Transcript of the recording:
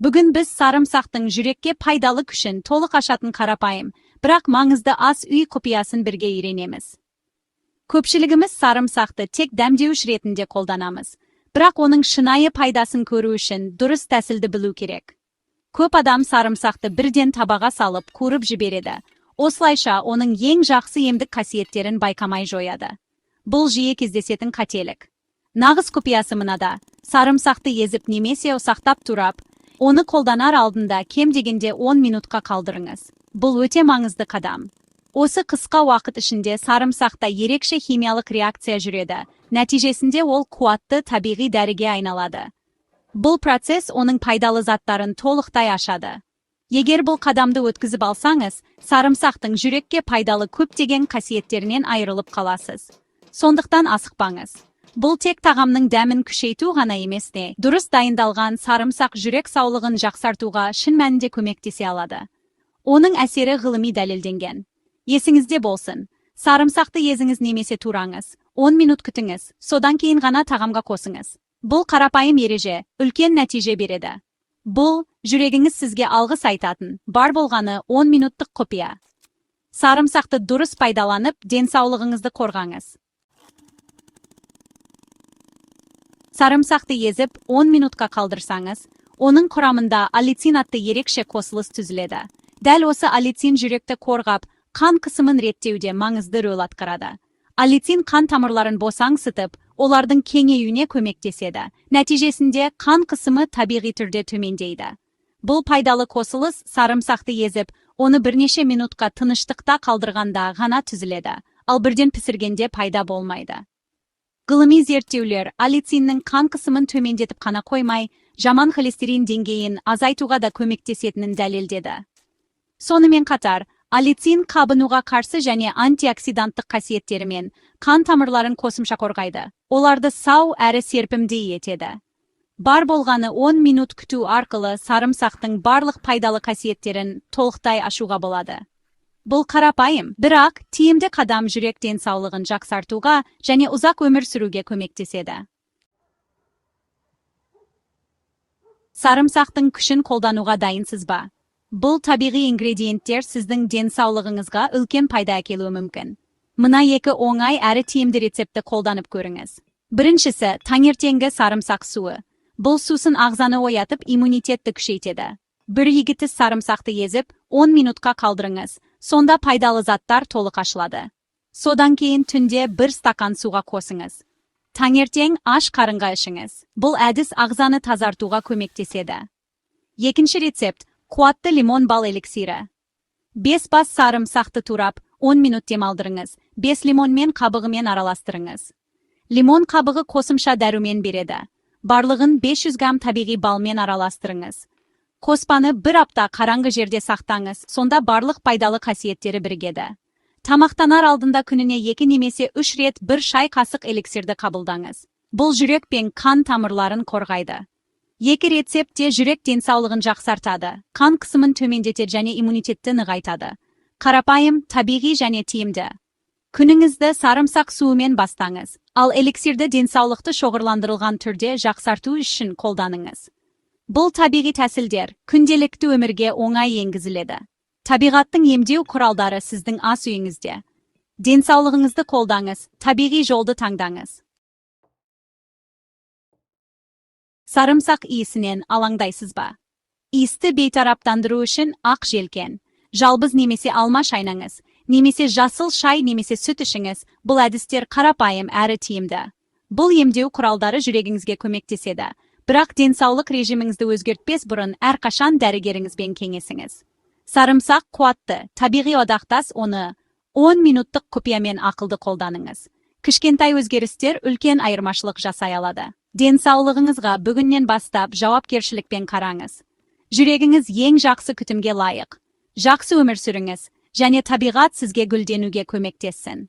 Бүгін біз сарымсақтың жүрекке пайдалы күшін толық ашатын қарапайым, бірақ маңызды ас үй құпиясын бірге үйренеміз. Көпшілігіміз сарымсақты тек дәмдеуіш ретінде қолданамыз, бірақ оның шынайы пайдасын көру үшін дұрыс тәсілді білу керек. Көп адам сарымсақты бірден табаға салып қуырып жібереді. Осылайша оның ең жақсы емдік қасиеттерін байқамай жояды. Бұл жиі кездесетін қателік. Нағыз құпиясы мынада: сарымсақты езіп немесе ұсақтап турап, оны қолданар алдында кем дегенде 10 минутқа қалдырыңыз. Бұл өте маңызды қадам. Осы қысқа уақыт ішінде сарымсақта ерекше химиялық реакция жүреді. Нәтижесінде ол қуатты табиғи дәріге айналады. Бұл процесс оның пайдалы заттарын толықтай ашады. Егер бұл қадамды өткізіп алсаңыз, сарымсақтың жүрекке пайдалы көптеген қасиеттерінен айырылып қаласыз. Сондықтан асықпаңыз. Бұл тек тағамның дәмін күшейту ғана емес, дұрыс дайындалған сарымсақ жүрек саулығын жақсартуға шын мәнінде көмектесе алады. Оның әсері ғылыми дәлелденген. Есіңізде болсын, сарымсақты езіңіз немесе тураңыз, 10 минут күтіңіз, содан кейін ғана тағамға қосыңыз. Бұл қарапайым ереже үлкен нәтиже береді. Бұл жүрегіңіз сізге алғыс айтатын, бар болғаны 10 минуттық құпия. Сарымсақты дұрыс пайдаланып, денсаулығыңызды қорғаңыз. Сарымсақты езіп 10 минутқа қалдырсаңыз, оның құрамында аллицин атты ерекше қосылыс түзіледі. Дәл осы аллицин жүректі қорғап, қан қысымын реттеуде маңызды рөл атқарады. Аллицин қан тамырларын босаңсытып, олардың кеңеюіне көмектеседі. Нәтижесінде қан қысымы табиғи түрде төмендейді. Бұл пайдалы қосылыс сарымсақты езіп, оны бірнеше минутқа тыныштықта қалдырғанда ғана түзіледі, ал бірден пісіргенде пайда болмайды. Ғылыми зерттеулер аллициннің қан қысымын төмендетіп қана қоймай, жаман холестерин деңгейін азайтуға да көмектесетінін дәлелдеді. Сонымен қатар, аллицин қабынуға қарсы және антиоксиданттық қасиеттерімен қан тамырларын қосымша қорғайды. Оларды сау әрі серпімді етеді. Бар болғаны 10 минут күту арқылы сарымсақтың барлық пайдалы қасиеттерін толықтай ашуға болады. Бұл қарапайым, бірақ тиімді қадам жүрек денсаулығын жақсартуға және ұзақ өмір сүруге көмектеседі. Сарымсақтың күшін қолдануға дайынсыз ба? Бұл табиғи ингредиенттер сіздің денсаулығыңызға үлкен пайда әкелуі мүмкін. Мына екі оңай әрі тиімді рецепті қолданып көріңіз. Біріншісі, таңертеңгі сарымсақ суы. Бұл сусын ағзаны оятып, иммунитетті күшейтеді. Бір егітіс сарымсақты езіп, 10 минутқа қалдырыңыз. Сонда пайдалы заттар толық ашылады. Содан кейін түнде 1 стакан суға қосыңыз. Таңертең аш қарынға ішіңіз. Бұл әдіс ағзаны тазартуға көмектеседі. Екінші рецепт, қуатты лимон бал эликсирі. 5 бас сарымсақты турап, 10 минут демалдырыңыз. 5 лимонмен қабығымен араластырыңыз. Лимон қабығы қосымша дәрумен береді. Барлығын 500 грамм табиғи балмен араластырыңыз. Қоспаны 1 апта қараңғы жерде сақтаңыз, сонда барлық пайдалы қасиеттері бірігеді. Тамақтанар алдында күніне 2 немесе 3 рет 1 шай қасық эликсирді қабылдаңыз. Бұл жүрек пен қан тамырларын қорғайды. Екі рецепт те жүрек денсаулығын жақсартады, қан қысымын төмендетеді және иммунитетті нығайтады. Қарапайым, табиғи және тиімді. Күніңізді сарымсақ суымен бастаңыз, ал эликсирді денсаулықты шоғырландырылған түрде жақсарту үшін қолданыңыз. Бұл табиғи тәсілдер күнделікті өмірге оңай енгізіледі. Табиғаттың емдеу құралдары сіздің ас үйіңізде. Денсаулығыңызды қолдаңыз, табиғи жолды таңдаңыз. Сарымсақ иісінен алаңдайсыз ба? Иісті бейтараптандыру үшін ақ желкен, жалбыз немесе алма шайнаңыз, немесе жасыл шай немесе сүт ішіңіз. Бұл әдістер қарапайым әрі тиімді. Бұл емдеу құралдары жүрегіңізге көмектеседі. Бірақ денсаулық режиміңізді өзгертпес бұрын әрқашан дәрігеріңізбен кеңесіңіз. Сарымсақ қуатты, табиғи одақтас, оны 10 минуттық құпиямен ақылды қолданыңыз. Кішкентай өзгерістер үлкен айырмашылық жасай алады. Денсаулығыңызға бүгіннен бастап жауапкершілікпен қараңыз. Жүрегіңіз ең жақсы күтімге лайық. Жақсы өмір сүріңіз, және табиғат сізге гүлденуге көмектессін.